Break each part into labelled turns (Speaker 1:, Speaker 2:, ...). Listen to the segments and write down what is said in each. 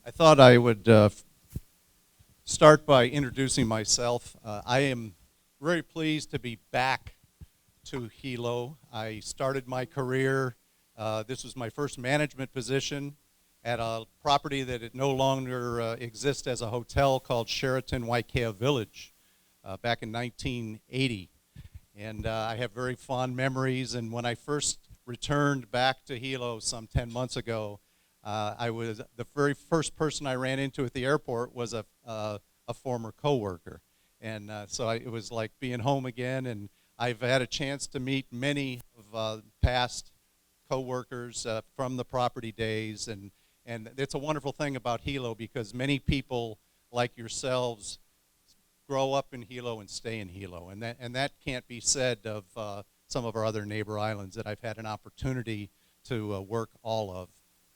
Speaker 1: I thought I would start by introducing myself. I am very pleased to be back to Hilo. I started my career, this was my first management position at a property that it no longer exists as a hotel called Sheraton Waikea Village back in 1980. And I have very fond memories, and when I first returned back to Hilo some 10 months ago, I was the very first person I ran into at the airport was a former coworker, and it was like being home again. And I've had a chance to meet many of past coworkers from the property days, and it's a wonderful thing about Hilo because many people like yourselves grow up in Hilo and stay in Hilo, and that can't be said of some of our other neighbor islands that I've had an opportunity to work all of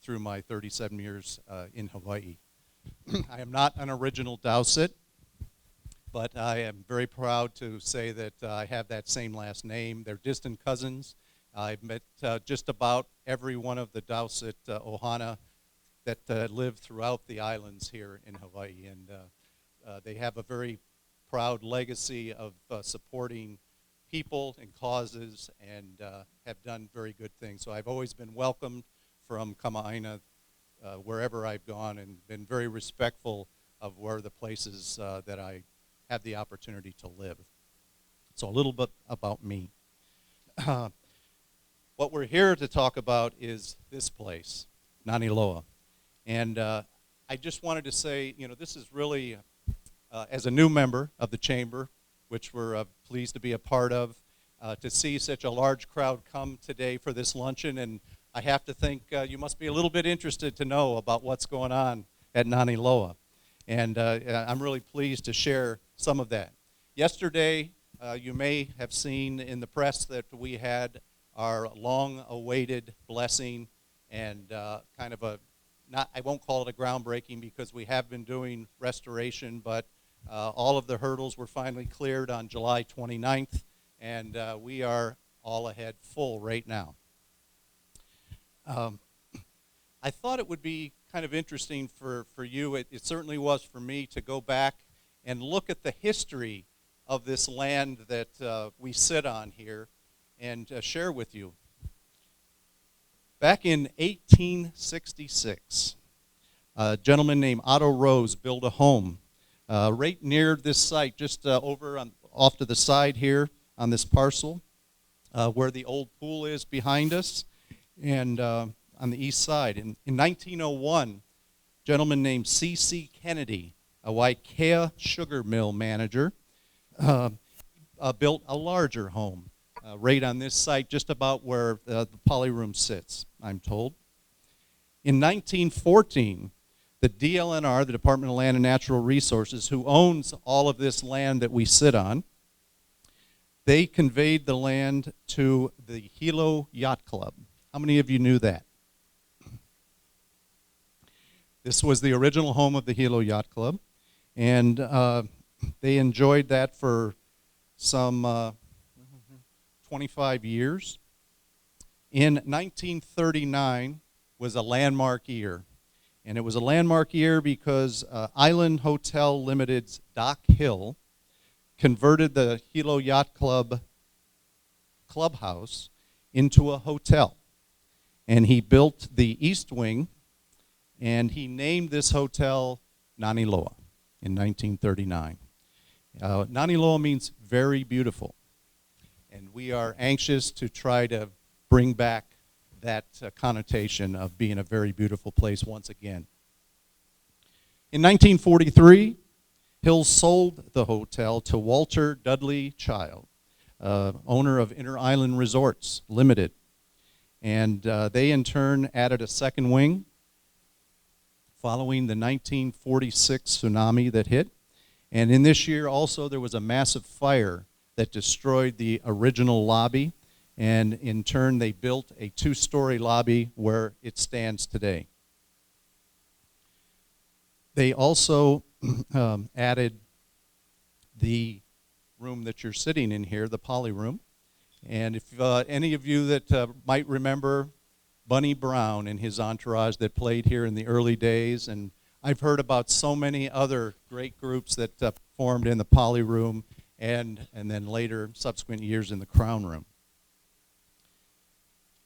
Speaker 1: through my 37 years in Hawaii. I am not an original Dowsett, but I am very proud to say that I have that same last name. They're distant cousins. I've met just about every one of the Dowsett ohana that live throughout the islands here in Hawaii, and they have a very proud legacy of supporting people and causes, and have done very good things. So I've always been welcomed from Kama'aina wherever I've gone, and been very respectful of where the places that I have the opportunity to live. So a little bit about me. What we're here to talk about is this place, Naniloa. And I just wanted to say, this is really, as a new member of the Chamber, which we're pleased to be a part of, to see such a large crowd come today for this luncheon. And I have to think you must be a little bit interested to know about what's going on at Naniloa. And I'm really pleased to share some of that. Yesterday, you may have seen in the press that we had our long-awaited blessing and kind of I won't call it a groundbreaking because we have been doing restoration, but all of the hurdles were finally cleared on July 29th, and we are all ahead full right now. I thought it would be kind of interesting for you, it certainly was for me, to go back and look at the history of this land that we sit on here and share with you. Back in 1866, a gentleman named Otto Rose built a home right near this site, just off to the side here on this parcel, where the old pool is behind us, and on the east side. In 1901, a gentleman named C.C. Kennedy, a Waikea sugar mill manager, built a larger home right on this site, just about where the poly room sits, I'm told. In 1914, the DLNR, the Department of Land and Natural Resources, who owns all of this land that we sit on, they conveyed the land to the Hilo Yacht Club. How many of you knew that? This was the original home of the Hilo Yacht Club, and they enjoyed that for some 25 years. In 1939 was a landmark year, and it was a landmark year because Island Hotel Limited's Doc Hill converted the Hilo Yacht Club clubhouse into a hotel, and he built the east wing, and he named this hotel Naniloa in 1939. Naniloa means very beautiful, and we are anxious to try to bring back that connotation of being a very beautiful place once again. In 1943, Hill sold the hotel to Walter Dudley Child, owner of Inter Island Resorts Limited, and they in turn added a second wing following the 1946 tsunami that hit. And in this year also there was a massive fire that destroyed the original lobby, and in turn they built a two-story lobby where it stands today. They also added the room that you're sitting in here, the poly room. And if any of you that might remember Bunny Brown and his entourage that played here in the early days, and I've heard about so many other great groups that performed in the Poly Room and then later, subsequent years, in the Crown Room.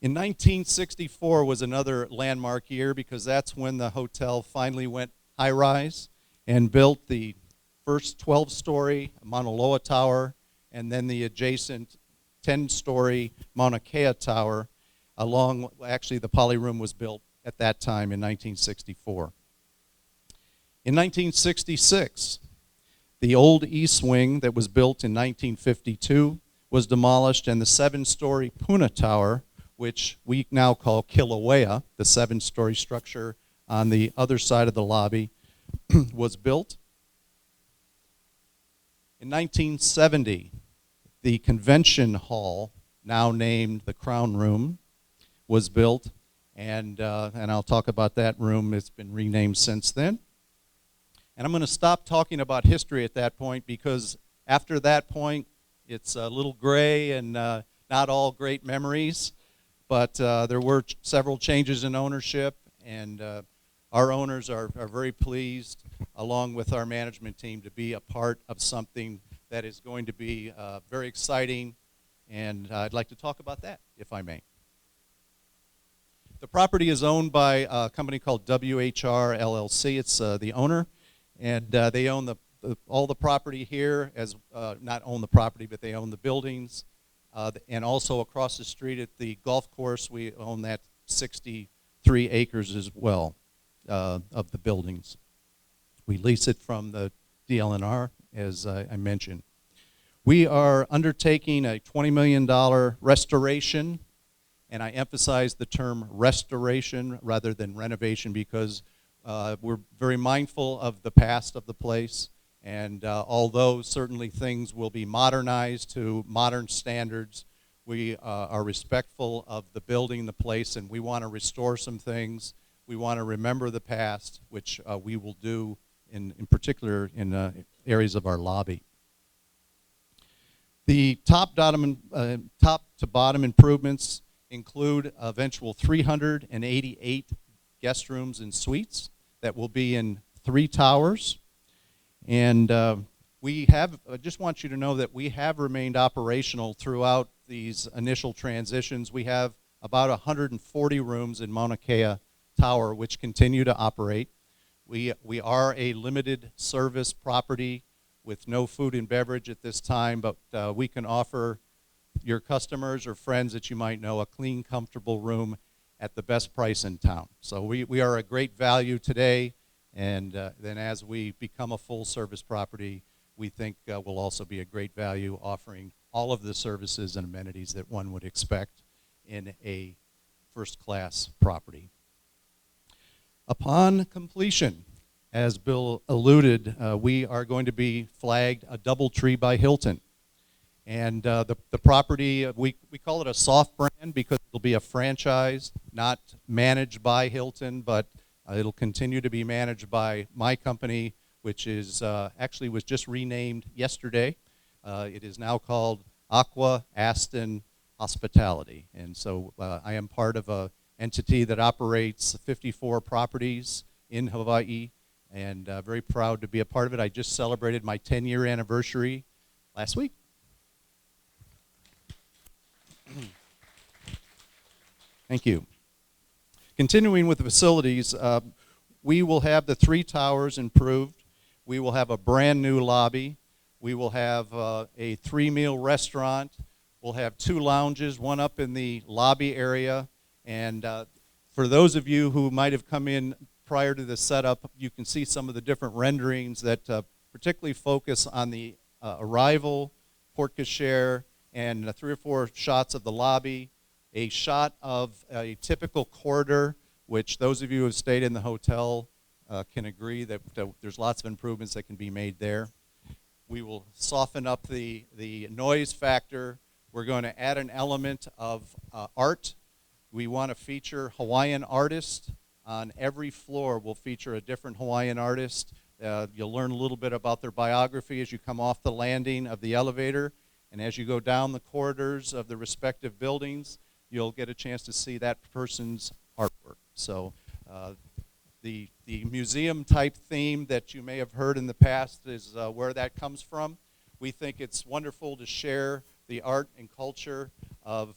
Speaker 1: In 1964 was another landmark year because that's when the hotel finally went high-rise and built the first 12-story Mauna Loa Tower and then the adjacent 10-story Mauna Kea Tower actually the Poly Room was built at that time in 1964. In 1966, the old East Wing that was built in 1952 was demolished, and the 7-story Puna Tower, which we now call Kilauea, the 7-story structure on the other side of the lobby, was built. In 1970, the convention hall, now named the Crown Room, was built, and I'll talk about that room. It's been renamed since then. And I'm going to stop talking about history at that point because after that point, it's a little gray and not all great memories. But there were several changes in ownership, and our owners are very pleased, along with our management team, to be a part of something that is going to be very exciting, and I'd like to talk about that, if I may. The property is owned by a company called WHR LLC. It's the owner. And they own all the property here, not own the property, but they own the buildings. And also across the street at the golf course, we own that 63 acres as well of the buildings. We lease it from the DLNR, as I mentioned. We are undertaking a $20 million restoration, and I emphasize the term restoration rather than renovation because we're very mindful of the past of the place, and although certainly things will be modernized to modern standards, we are respectful of the building, the place, and we want to restore some things. We want to remember the past, which we will do in particular in areas of our lobby. The top to bottom improvements include eventual 388 guest rooms and suites that will be in 3 towers. And I just want you to know that we have remained operational throughout these initial transitions. We have about 140 rooms in Mauna Kea Tower which continue to operate. We are a limited service property with no food and beverage at this time, but we can offer your customers or friends that you might know a clean, comfortable room at the best price in town. So we are a great value today, and then as we become a full-service property, we think we'll also be a great value, offering all of the services and amenities that one would expect in a first-class property. Upon completion, as Bill alluded, we are going to be flagged a DoubleTree by Hilton. And the property, we call it a soft brand because it'll be a franchise, not managed by Hilton, but it'll continue to be managed by my company, which is actually was just renamed yesterday. It is now called Aqua Aston Hospitality. And so I am part of an entity that operates 54 properties in Hawaii, and very proud to be a part of it. I just celebrated my 10-year anniversary last week. Thank you. Continuing with the facilities, we will have the 3 towers improved. We will have a brand new lobby. We will have a 3-meal restaurant. We'll have 2 lounges, one up in the lobby area. And for those of you who might have come in prior to the setup, you can see some of the different renderings that particularly focus on the arrival, porte cochere, and 3 or 4 shots of the lobby, a shot of a typical corridor, which those of you who have stayed in the hotel can agree that there's lots of improvements that can be made there. We will soften up the noise factor. We're going to add an element of art. We want to feature Hawaiian artists. On every floor we'll feature a different Hawaiian artist. You'll learn a little bit about their biography as you come off the landing of the elevator. And as you go down the corridors of the respective buildings, you'll get a chance to see that person's artwork. So The museum-type theme that you may have heard in the past is where that comes from. We think it's wonderful to share the art and culture of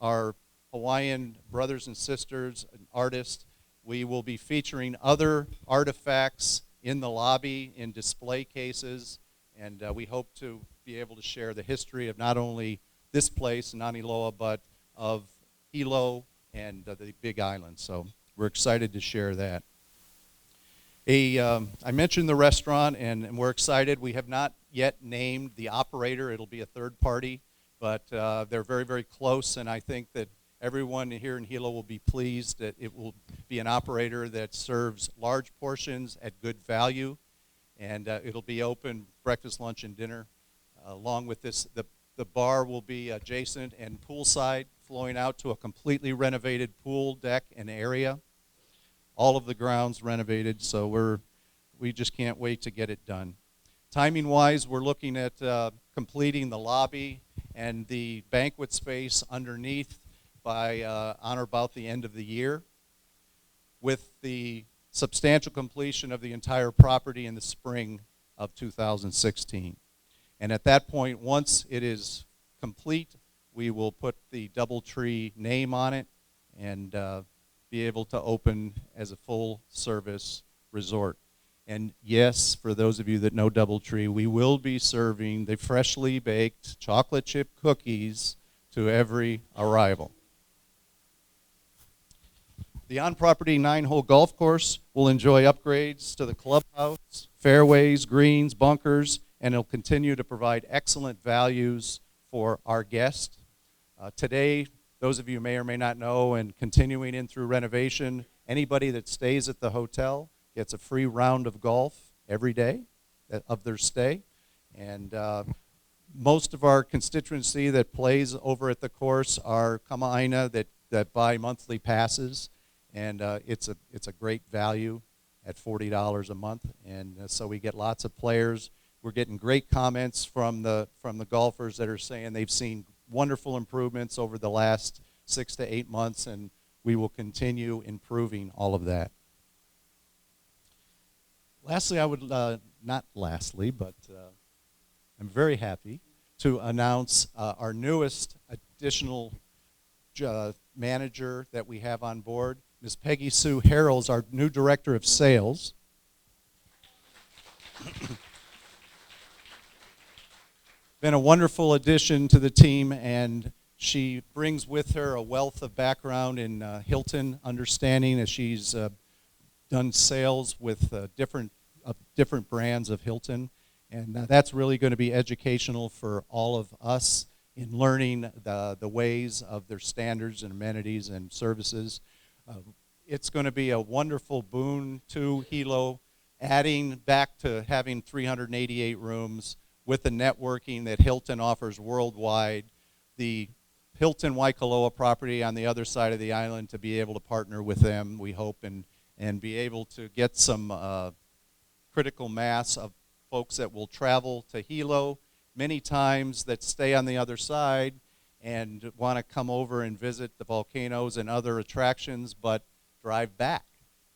Speaker 1: our Hawaiian brothers and sisters and artists. We will be featuring other artifacts in the lobby in display cases, and we hope to be able to share the history of not only this place, Naniloa, but of Hilo and the Big Island. So we're excited to share that. I mentioned the restaurant, and we're excited. We have not yet named the operator. It'll be a third party, but they're very, very close, and I think that everyone here in Hilo will be pleased that it will be an operator that serves large portions at good value, and it'll be open breakfast, lunch, and dinner. Along with this, the bar will be adjacent and poolside, flowing out to a completely renovated pool deck and area. All of the grounds renovated, so we just can't wait to get it done. Timing-wise, we're looking at completing the lobby and the banquet space underneath by on or about the end of the year, with the substantial completion of the entire property in the spring of 2016. And at that point, once it is complete, we will put the DoubleTree name on it and be able to open as a full-service resort. And yes, for those of you that know DoubleTree, we will be serving the freshly baked chocolate chip cookies to every arrival. The on-property 9-hole golf course will enjoy upgrades to the clubhouse, fairways, greens, bunkers, and it'll continue to provide excellent values for our guests. Today, those of you may or may not know, and continuing in through renovation, anybody that stays at the hotel gets a free round of golf every day of their stay. And most of our constituency that plays over at the course are kama'aina that buy monthly passes, and it's a great value at $40 a month. And so we get lots of players. We're getting great comments from the golfers that are saying they've seen wonderful improvements over the last 6 to 8 months, and we will continue improving all of that. Lastly, I would, not lastly, but I'm very happy to announce our newest additional manager that we have on board. Ms. Peggy Sue Harrell's our new Director of Sales. Been a wonderful addition to the team, and she brings with her a wealth of background in Hilton understanding, as she's done sales with different brands of Hilton, and that's really going to be educational for all of us in learning the ways of their standards and amenities and services. It's going to be a wonderful boon to Hilo, adding back to having 388 rooms with the networking that Hilton offers worldwide, the Hilton Waikoloa property on the other side of the island, to be able to partner with them, we hope, and be able to get some critical mass of folks that will travel to Hilo many times, that stay on the other side and want to come over and visit the volcanoes and other attractions, but drive back.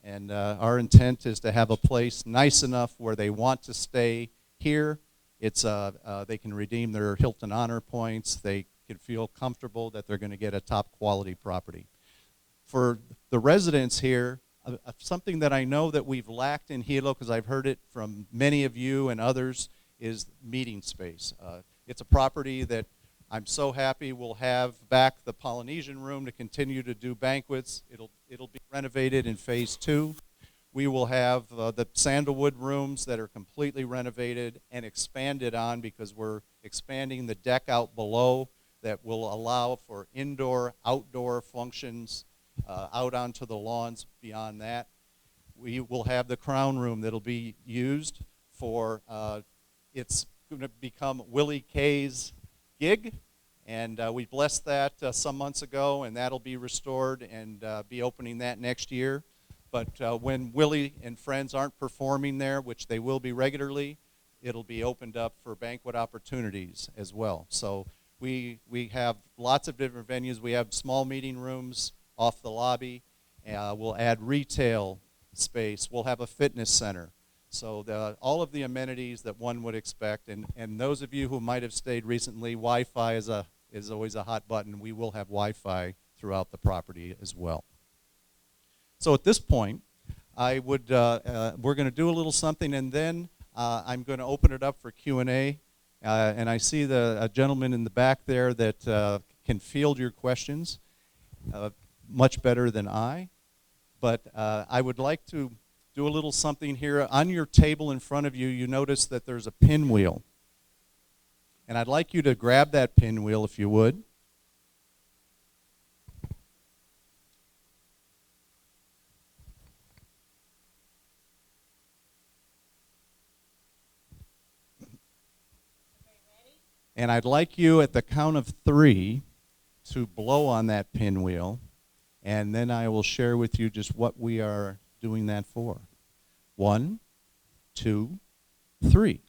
Speaker 1: And our intent is to have a place nice enough where they want to stay here. It's they can redeem their Hilton Honor points. They can feel comfortable that they're going to get a top quality property. For the residents here, something that I know that we've lacked in Hilo, because I've heard it from many of you and others, is meeting space. It's a property that I'm so happy we'll have back the Polynesian room to continue to do banquets. It'll be renovated in phase 2. We will have the sandalwood rooms that are completely renovated and expanded on, because we're expanding the deck out below that will allow for indoor, outdoor functions out onto the lawns beyond that. We will have the crown room that'll be used for, it's going to become Willie K's gig, and we blessed that some months ago, and that'll be restored and be opening that next year. But when Willie and friends aren't performing there, which they will be regularly, it'll be opened up for banquet opportunities as well. So we have lots of different venues. We have small meeting rooms off the lobby. We'll add retail space. We'll have a fitness center. So all of the amenities that one would expect, and those of you who might have stayed recently, Wi-Fi is always a hot button. We will have Wi-Fi throughout the property as well. So at this point, we're going to do a little something, and then I'm going to open it up for Q&A. And I see a gentleman in the back there that can field your questions much better than I. But I would like to do a little something here. On your table in front of you, you notice that there's a pinwheel. And I'd like you to grab that pinwheel if you would. And I'd like you at the count of 3 to blow on that pinwheel. And then I will share with you just what we are doing that for. 1, 2, 3.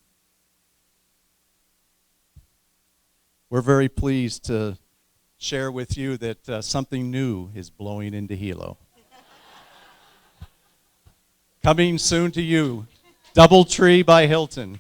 Speaker 1: We're very pleased to share with you that something new is blowing into Hilo. Coming soon to you, DoubleTree by Hilton.